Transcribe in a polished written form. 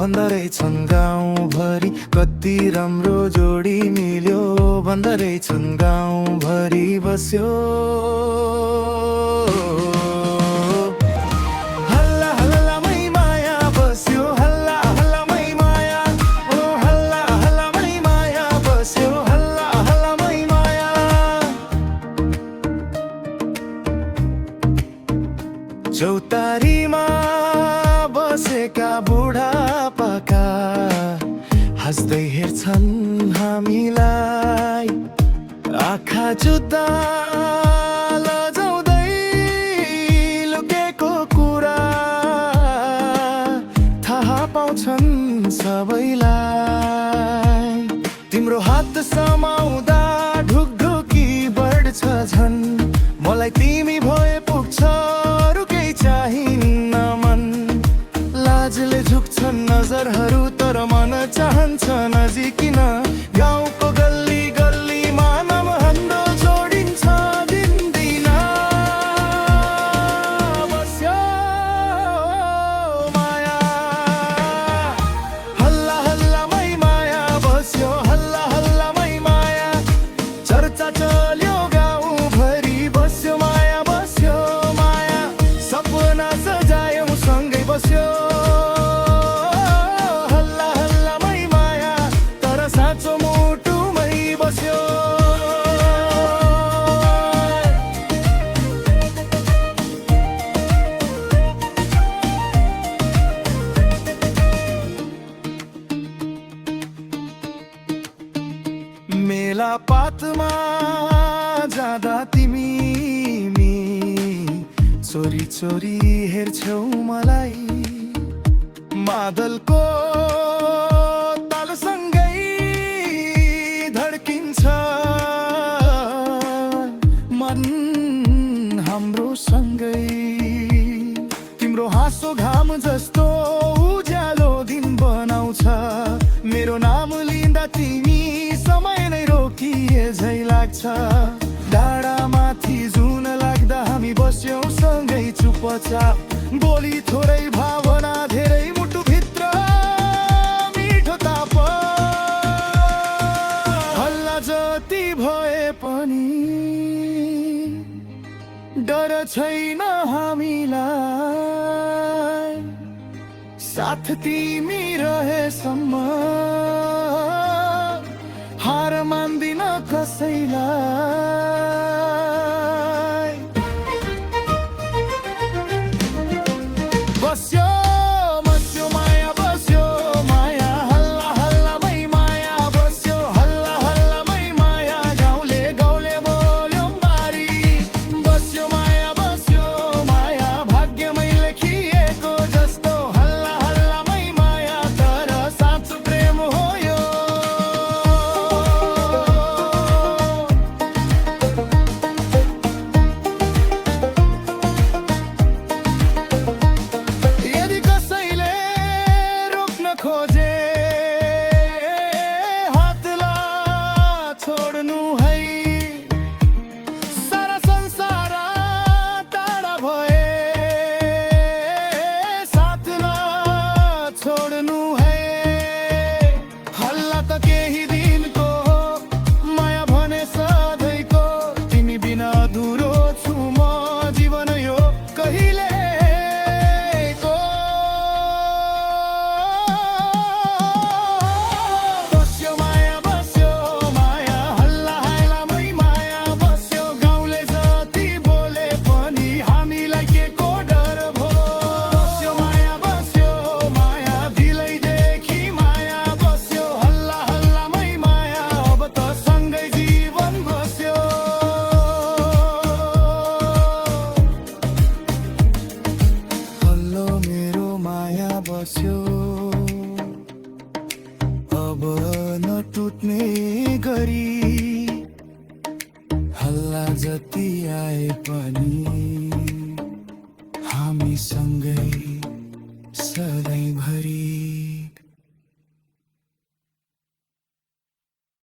भन्दो रहेछन् गाउँभरि कति राम्रो जोडी मिल्यो भन्दो रहेछन् गाउँभरि बस्यो हल्ला हल्लामै माया बस्यो हल्ला हल्लामै माया ओ हल्ला हल्लामै माया बस्यो हल्ला हल्लामै माया चौतारीमा बसेका बुढापाका हाँस्दै हेर्छन् हामीलाई आँखा जुत्ता लजाउँदै लुकेको कुरा थाहा पाउँछन् सबैलाई तिम्रो हात समाउँदा ढुकढुकी बढ्छ झन् मलाई तिमी भए पुग्छ अरू केही चाहिन्न मन लाजले झुक्छन् नजरहरू तर मन चाहन्छ नजिकिन गाउँको गल्ली गल्लीमा नाम हाम्रो जोडिन्छ दिनदिन बस्यो माया हल्ला हल्लामै माया बस्यो हल्ला हल्लामै माया चर्चा चल्यो गाउँभरि बस्यो माया सपना सजायौँ सँगै बस्यो हल्ला हल्लामै माया तर साँचो मुटुमै बस्यो मेला पातमा जाँदा तिमी चोरी चोरी हेर्छौ मलाई मादलको तालसँगै धड्किन्छ मन हाम्रो सँगै तिम्रो हाँसो घाम जस्तो उज्यालो दिन बनाउँछ मेरो नाम लिँदा तिमी समय नै रोकिए झै लाग्छ डाँडामाथि जुन लाग्दा हामी बस्यौँ सँगै चुपचाप बोली थोरै भावना धेरै मुटुभित्र मिठो ताप हल्ला जति भए पनि डर छैन हामीलाई साथ तिमी रहेसम्म हार मान्दिन कसैलाई बस्यो बस्यो माया बस्यो माया हल्ला हल्लामै माया बस्यो हल्ला हल्लामै माया गाउँले गाउँले बोल्यो बारी बस्यो माया भाग्यमै लेखिएको जस्तो हल्ला हल्लामै माया तर साँचो प्रेम हो यो खोजे हातलाई छोड्नु है सारा संसार टाढा भए साथलाई छोड्नु है हल्ला त केही दिनको माया भने सधैँको तिमी बिना अधुरो छु म जीवन यो कहिले बस्यो अब नटुट्ने गरी हल्ला जति आए पनि हामी सँगै